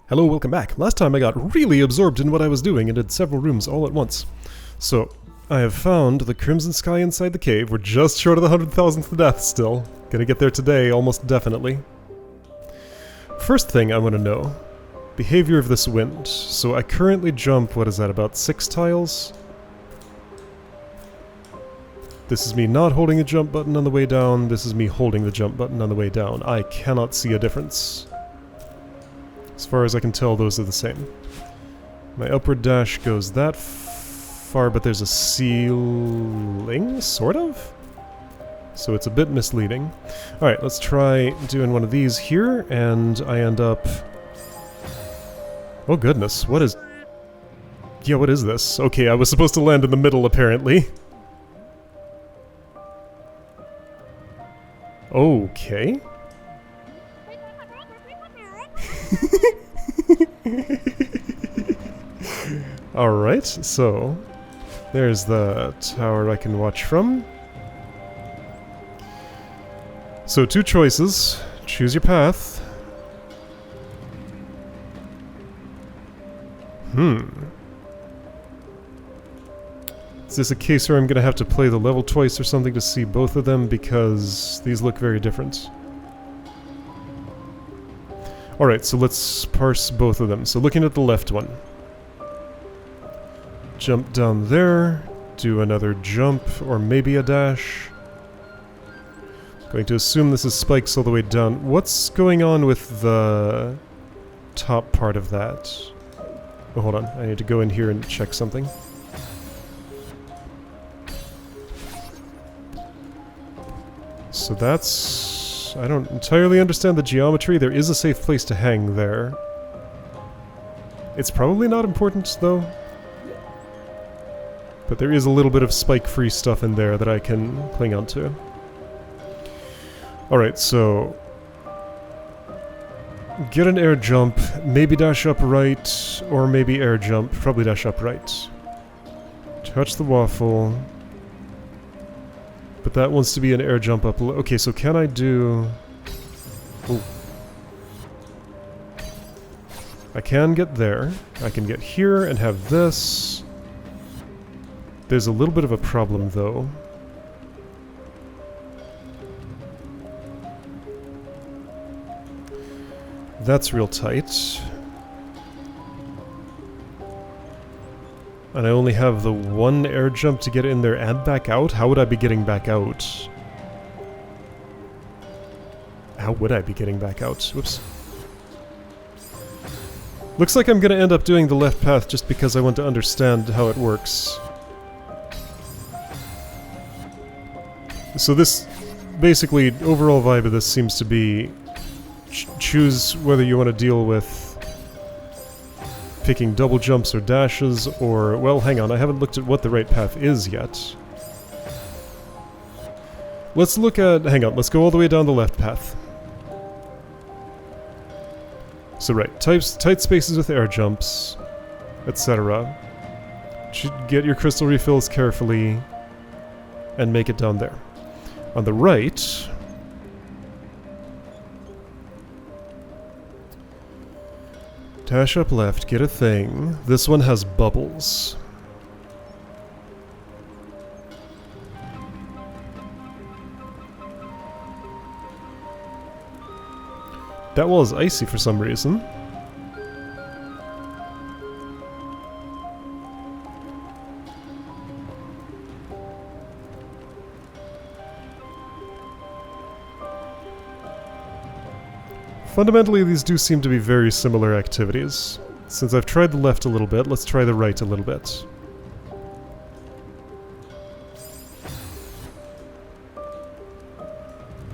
Hello, welcome back. Last time I got really absorbed in what I was doing and did several rooms all at once. So, I have found the Crimson Sky inside the cave. We're just short of the 100,000th death still. Gonna get there today, almost definitely. First thing I want to know. Behavior of this wind. So I currently jump, what is that, about 6 tiles? This is me not holding the jump button on the way down. This is me holding the jump button on the way down. I cannot see a difference. As far as I can tell, those are the same. My upward dash goes that far, but there's a ceiling, sort of? So it's a bit misleading. Alright, let's try doing one of these here, and I end up... Oh goodness, what is... Yeah, what is this? Okay, I was supposed to land in the middle, apparently. Okay. Alright, so there's the tower I can watch from. So 2 choices. Choose your path. Is this a case where I'm gonna have to play the level twice or something to see both of them, because these look very different? Alright, so let's parse both of them. So looking at the left one. Jump down there, do another jump, or maybe a dash. Going to assume this is spikes all the way down. What's going on with the top part of that? Oh, hold on. I need to go in here and check something. So that's... I don't entirely understand the geometry. There is a safe place to hang there. It's probably not important, though. But there is a little bit of spike-free stuff in there that I can cling onto. Alright, so... get an air jump, maybe dash up right, or maybe air jump, probably dash up right. Touch the waffle. But that wants to be an air jump up. Okay, so can I do... Ooh. I can get there. I can get here and have this. There's a little bit of a problem, though. That's real tight. And I only have the one air jump to get in there and back out? How would I be getting back out? How would I be getting back out? Whoops. Looks like I'm gonna end up doing the left path just because I want to understand how it works. So this, basically, overall vibe of this seems to be choose whether you want to deal with picking double jumps or dashes, or... Well, hang on, I haven't looked at what the right path is yet. Let's look at... Hang on, let's go all the way down the left path. So right, tight spaces with air jumps, etc. Get your crystal refills carefully, and make it down there. On the right... dash up left, get a thing. This one has bubbles. That wall is icy for some reason. Fundamentally, these do seem to be very similar activities. Since I've tried the left a little bit, let's try the right a little bit.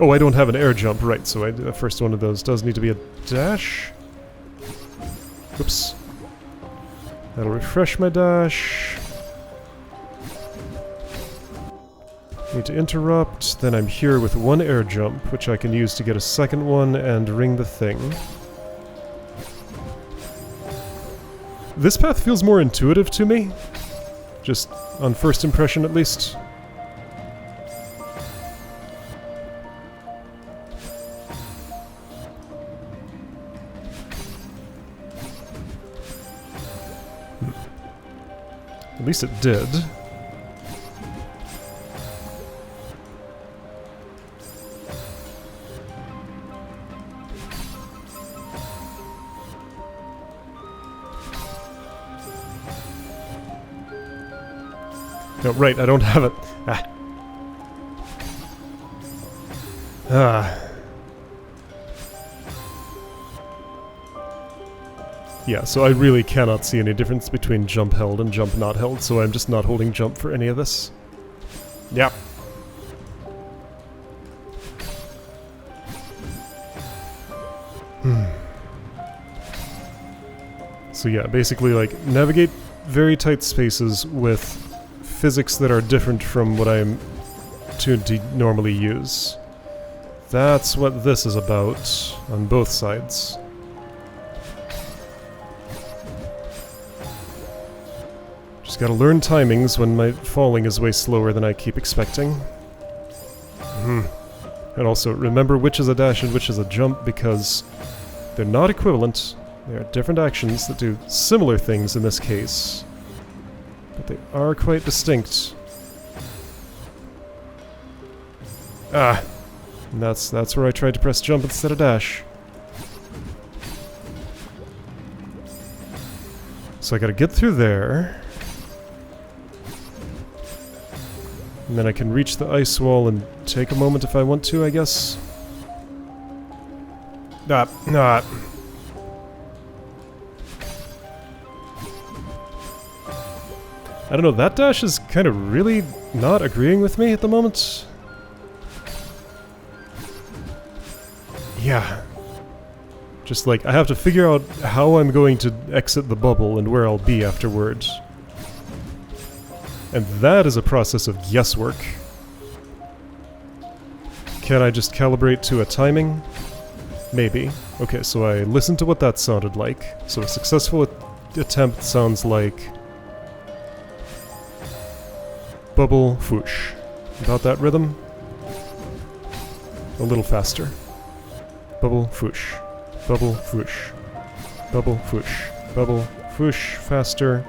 Oh, I don't have an air jump, right, so the first one of those does need to be a dash. Oops. That'll refresh my dash. Need to interrupt, then I'm here with one air jump, which I can use to get a second one and ring the thing. This path feels more intuitive to me. Just on first impression, at least. At least it did. No, right, I don't have it. Yeah, so I really cannot see any difference between jump held and jump not held, so I'm just not holding jump for any of this. Yep. So yeah, basically like navigate very tight spaces with physics that are different from what I'm tuned to normally use. That's what this is about on both sides. Just gotta learn timings when my falling is way slower than I keep expecting. And also remember which is a dash and which is a jump, because they're not equivalent. They are different actions that do similar things in this case, but they are quite distinct. And that's where I tried to press jump instead of dash. So I gotta get through there. And then I can reach the ice wall and take a moment if I want to, I guess. I don't know, that dash is kind of really not agreeing with me at the moment. Yeah. Just like, I have to figure out how I'm going to exit the bubble and where I'll be afterwards. And that is a process of guesswork. Can I just calibrate to a timing? Maybe. Okay, so I listened to what that sounded like. So a successful attempt sounds like... bubble, foosh. About that rhythm? A little faster. Bubble, foosh. Bubble, foosh. Bubble, foosh. Bubble, foosh. Faster.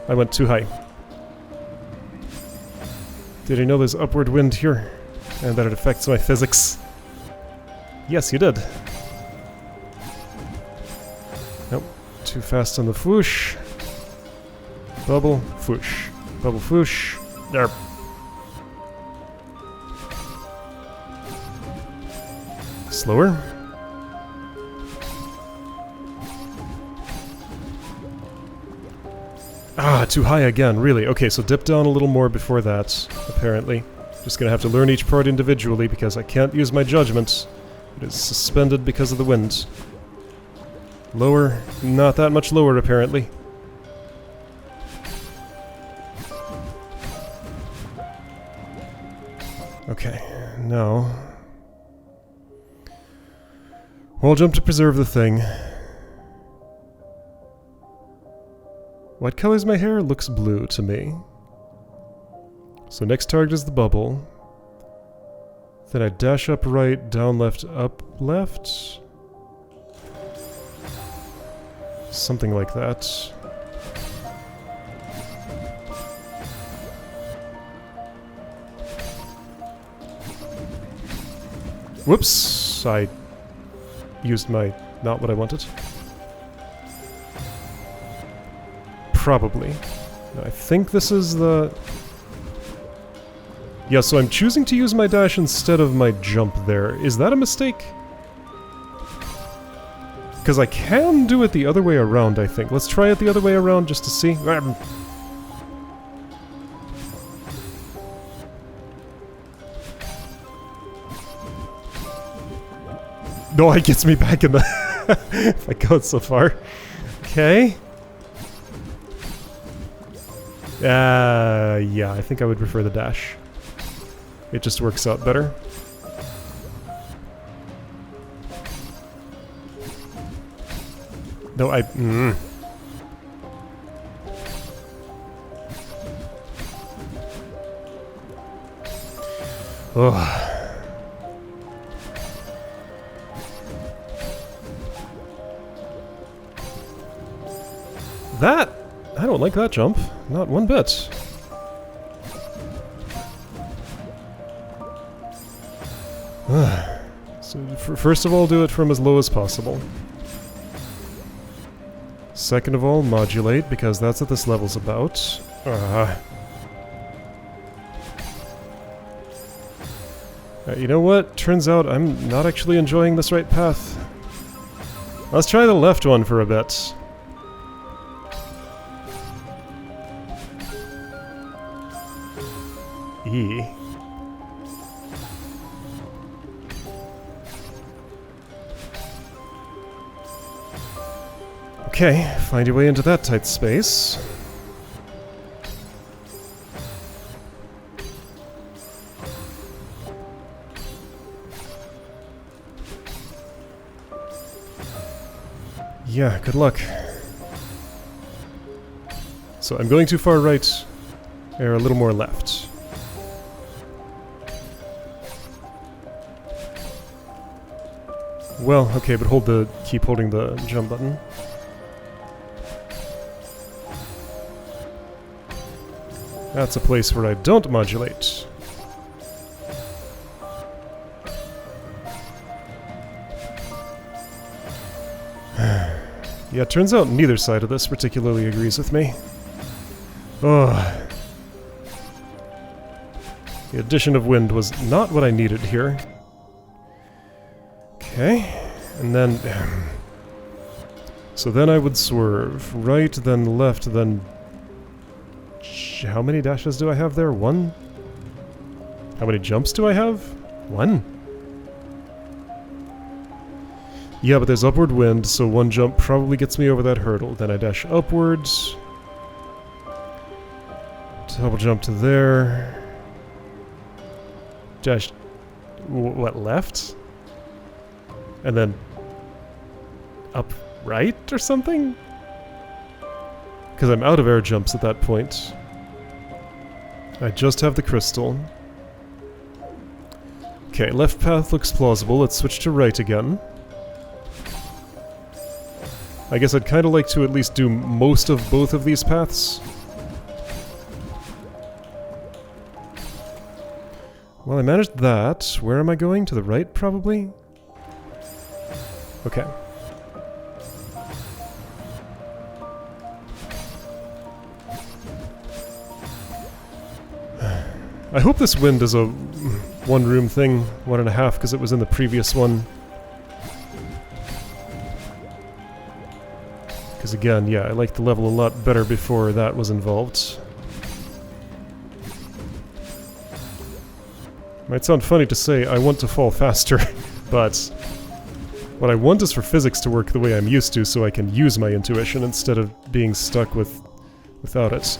I went too high. Did you know there's upward wind here? And that it affects my physics? Yes, you did. Nope. Too fast on the foosh. Bubble, foosh. Bubble, foosh. There. Slower. Too high again, really. Okay, so dip down a little more before that, apparently. Just gonna have to learn each part individually because I can't use my judgment. It is suspended because of the wind. Lower. Not that much lower, apparently. Okay, now... wall jump to preserve the thing. What color's my hair? Looks blue to me. So next target is the bubble. Then I dash up right, down left, up left. Something like that. Whoops! I used my... not what I wanted. Probably. I think this is the... yeah, so I'm choosing to use my dash instead of my jump there. Is that a mistake? Because I can do it the other way around, I think. Let's try it the other way around just to see. No, it gets me back in the... if I go so far. Okay. Yeah, I think I would prefer the dash. It just works out better. No, I... Ugh. That I don't like that jump. Not one bit. So first of all, do it from as low as possible. Second of all, modulate, because that's what this level's about. You know what? Turns out I'm not actually enjoying this right path. Let's try the left one for a bit. E. Okay, find your way into that tight space. Yeah, good luck. So I'm going too far right, or a little more left. Well, okay, but keep holding the jump button. That's a place where I don't modulate. Yeah, it turns out neither side of this particularly agrees with me. Oh. The addition of wind was not what I needed here. Okay, and then... so then I would swerve. Right, then left, then... How many dashes do I have there? One? How many jumps do I have? One? Yeah, but there's upward wind, so one jump probably gets me over that hurdle. Then I dash upwards. Double jump to there. Dash... what, left? And then... up right or something? Because I'm out of air jumps at that point. I just have the crystal. Okay, left path looks plausible. Let's switch to right again. I guess I'd kind of like to at least do most of both of these paths. Well, I managed that. Where am I going? To the right, probably? Okay. I hope this wind is a one-room thing, 1.5, because it was in the previous one. Because again, yeah, I liked the level a lot better before that was involved. Might sound funny to say I want to fall faster, but what I want is for physics to work the way I'm used to so I can use my intuition instead of being stuck without it.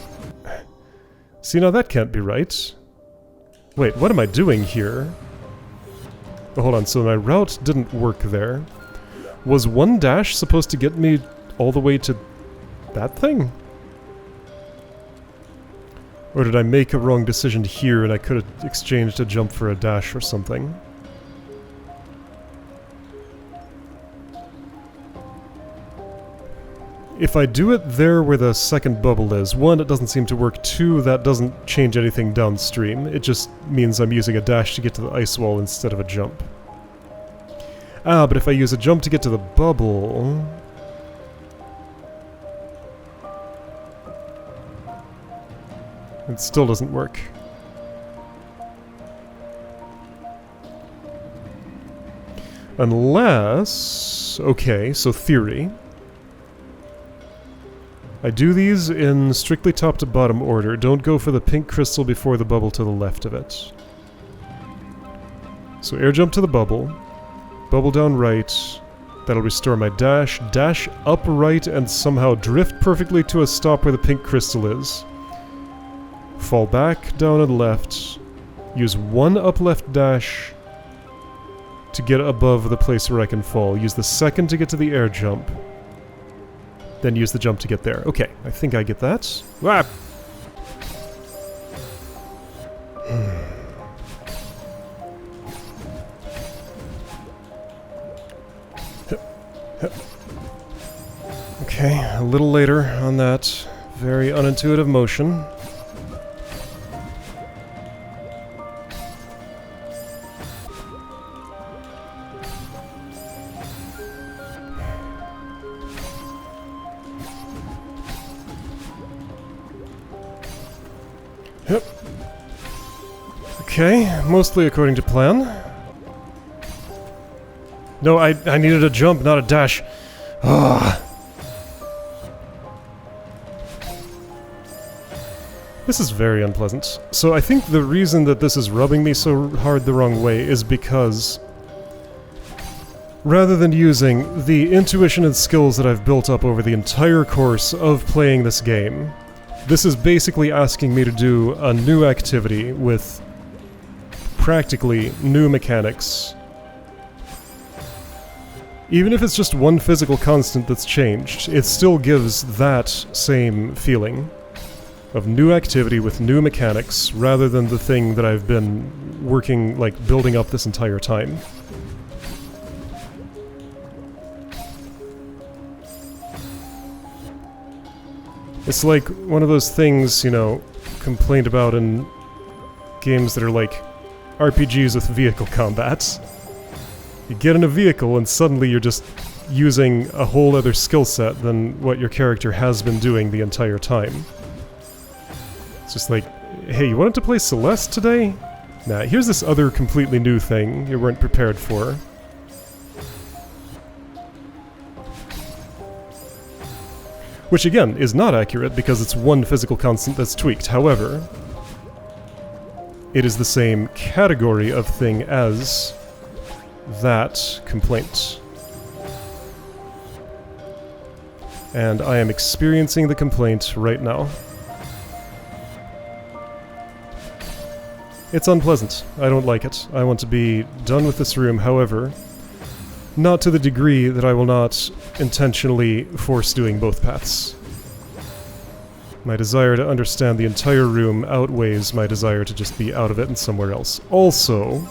See, now that can't be right. Wait, what am I doing here? Oh, hold on, so my route didn't work there. Was one dash supposed to get me all the way to that thing? Or did I make a wrong decision here and I could have exchanged a jump for a dash or something? If I do it there where the second bubble is, 1, it doesn't seem to work, 2, that doesn't change anything downstream. It just means I'm using a dash to get to the ice wall instead of a jump. Ah, but if I use a jump to get to the bubble... it still doesn't work. Unless... okay, so theory. I do these in strictly top to bottom order. Don't go for the pink crystal before the bubble to the left of it. So air jump to the bubble. Bubble down right. That'll restore my dash. Dash up right and somehow drift perfectly to a stop where the pink crystal is. Fall back, down and left. Use one up left dash to get above the place where I can fall. Use the second to get to the air jump. Then use the jump to get there. Okay, I think I get that. Ah! Okay, a little later on that. Very unintuitive motion. Yep. Okay, mostly according to plan. No, I needed a jump, not a dash. Ah. This is very unpleasant. So I think the reason that this is rubbing me so hard the wrong way is because rather than using the intuition and skills that I've built up over the entire course of playing this game, this is basically asking me to do a new activity with practically new mechanics. Even if it's just one physical constant that's changed, it still gives that same feeling of new activity with new mechanics, rather than the thing that I've been working, like, building up this entire time. It's like one of those things, you know, complained about in games that are like RPGs with vehicle combat. You get in a vehicle and suddenly you're just using a whole other skill set than what your character has been doing the entire time. It's just like, hey, you wanted to play Celeste today? Nah, here's this other completely new thing you weren't prepared for. Which again, is not accurate because it's one physical constant that's tweaked. However, it is the same category of thing as that complaint. And I am experiencing the complaint right now. It's unpleasant. I don't like it. I want to be done with this room, however, not to the degree that I will not intentionally force doing both paths. My desire to understand the entire room outweighs my desire to just be out of it and somewhere else. Also,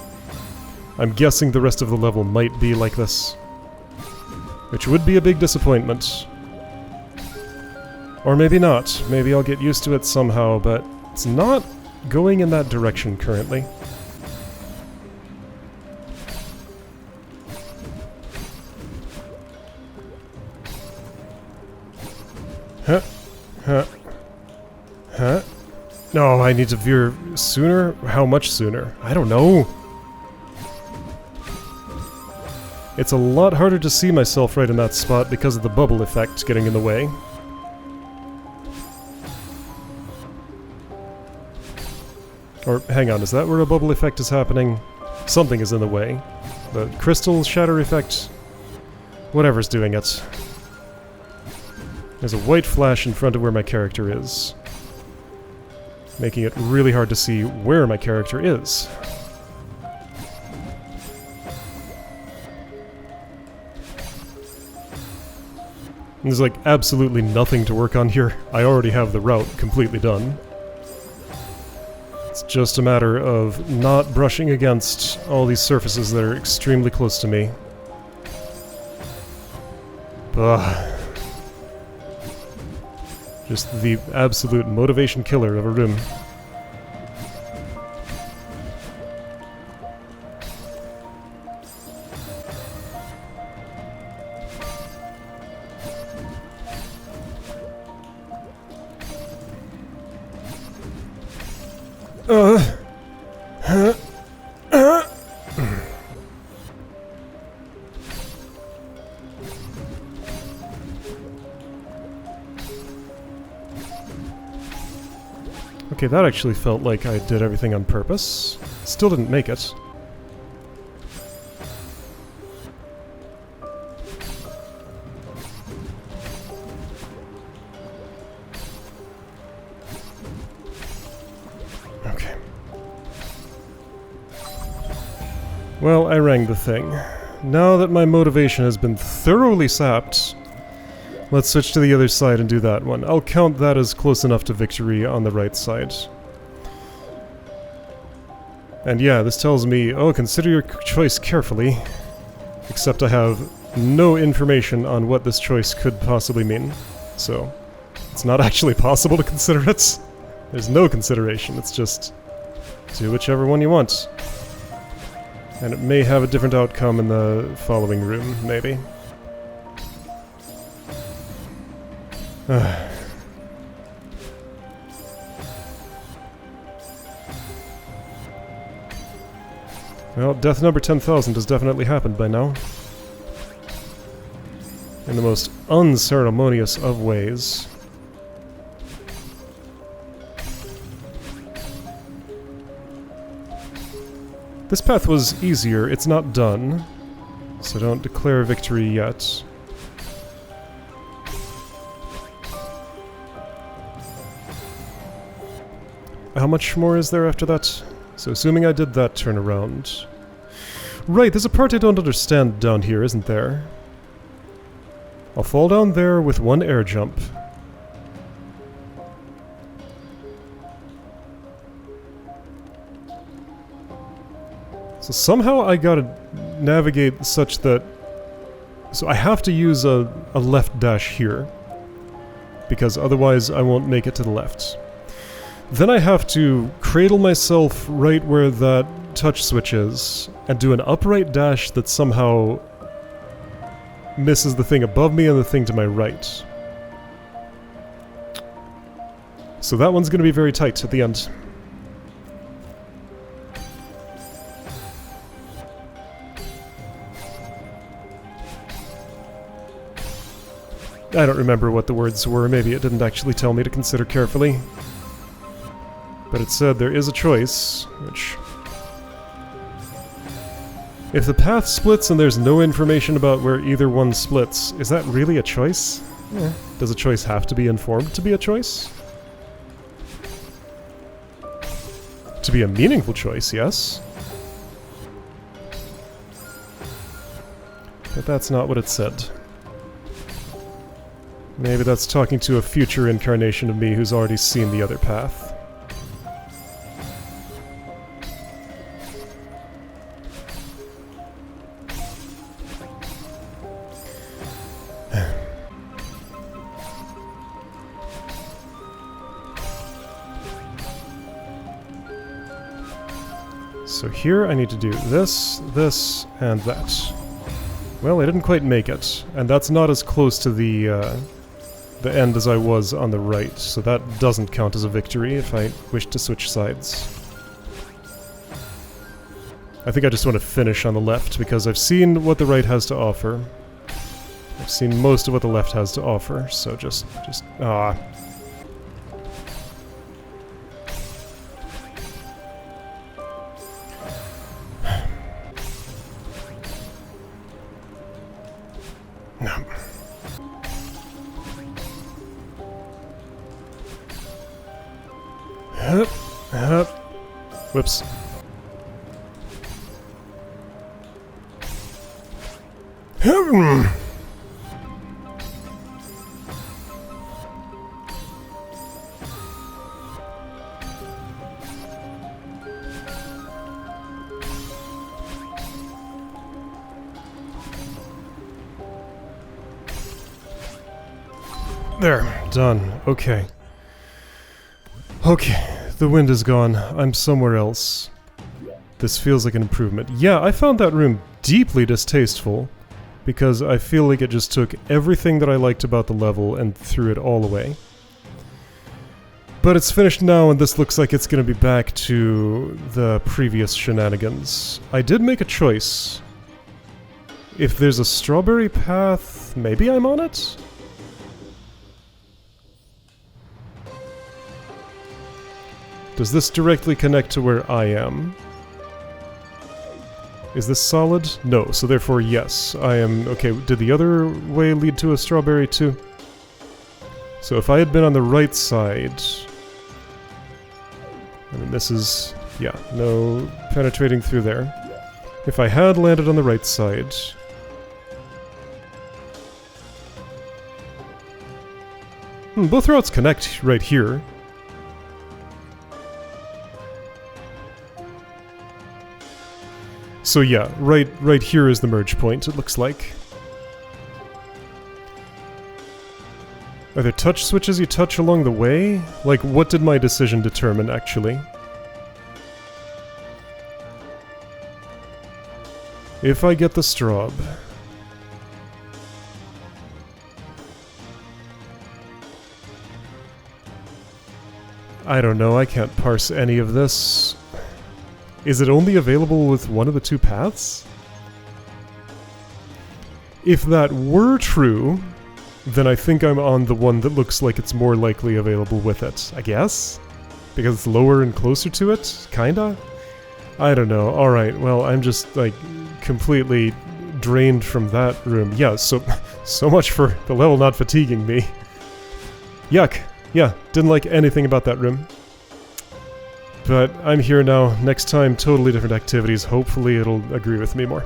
I'm guessing the rest of the level might be like this, which would be a big disappointment. Or maybe not. Maybe I'll get used to it somehow, but it's not going in that direction currently. Huh? Huh? Huh? No, I need to veer sooner? How much sooner? I don't know. It's a lot harder to see myself right in that spot because of the bubble effect getting in the way. Or, hang on, is that where a bubble effect is happening? Something is in the way. The crystal shatter effect? Whatever's doing it. There's a white flash in front of where my character is, making it really hard to see where my character is. There's like absolutely nothing to work on here. I already have the route completely done. It's just a matter of not brushing against all these surfaces that are extremely close to me. Ugh. Just the absolute motivation killer of a room. Okay, that actually felt like I did everything on purpose. Still didn't make it. Okay. Well, I rang the thing. Now that my motivation has been thoroughly sapped, let's switch to the other side and do that one. I'll count that as close enough to victory on the right side. And yeah, this tells me, oh, consider your choice carefully. Except I have no information on what this choice could possibly mean. So, It's not actually possible to consider it. There's no consideration, it's just do whichever one you want. And it may have a different outcome in the following room, maybe. Well, death number 10,000 has definitely happened by now. In the most unceremonious of ways. This path was easier, it's not done, so don't declare victory yet. How much more is there after that? So assuming I did that turnaround... Right, there's a part I don't understand down here, isn't there? I'll fall down there with one air jump. So somehow I gotta navigate such that... So I have to use a left dash here, because otherwise I won't make it to the left. Then I have to cradle myself right where that touch switch is, and do an upright dash that somehow misses the thing above me and the thing to my right. So that one's gonna be very tight at the end. I don't remember what the words were, maybe it didn't actually tell me to consider carefully. But it said there is a choice, which... If the path splits and there's no information about where either one splits, is that really a choice? Does a choice have to be informed to be a choice? To be a meaningful choice, yes. But that's not what it said. Maybe that's talking to a future incarnation of me who's already seen the other path. So here I need to do this, this, and that. Well, I didn't quite make it, and that's not as close to the end as I was on the right, so that doesn't count as a victory if I wish to switch sides. I think I just want to finish on the left, because I've seen what the right has to offer. I've seen most of what the left has to offer, so just Whoops. There, done. Okay. Okay. The wind is gone. I'm somewhere else. This feels like an improvement. Yeah, I found that room deeply distasteful, because I feel like it just took everything that I liked about the level and threw it all away. But it's finished now, and this looks like it's going to be back to the previous shenanigans. I did make a choice. If there's a strawberry path, maybe I'm on it? Does this directly connect to where I am? Is this solid? No, so therefore yes, I am... Okay, did the other way lead to a strawberry too? So if I had been on the right side... I mean, this is... yeah, no penetrating through there. If I had landed on the right side... both routes connect right here. So yeah, right here is the merge point, it looks like. Are there touch switches you touch along the way? Like, what did my decision determine, actually? If I get the Straub... I don't know, I can't parse any of this. Is it only available with one of the two paths? If that were true, then I think I'm on the one that looks like it's more likely available with it, I guess? Because it's lower and closer to it? Kinda? I don't know. Alright, well, I'm just, like, completely drained from that room. Yeah, so much for the level not fatiguing me. Yuck. Yeah, didn't like anything about that room. But I'm here now. Next time, totally different activities. Hopefully it'll agree with me more.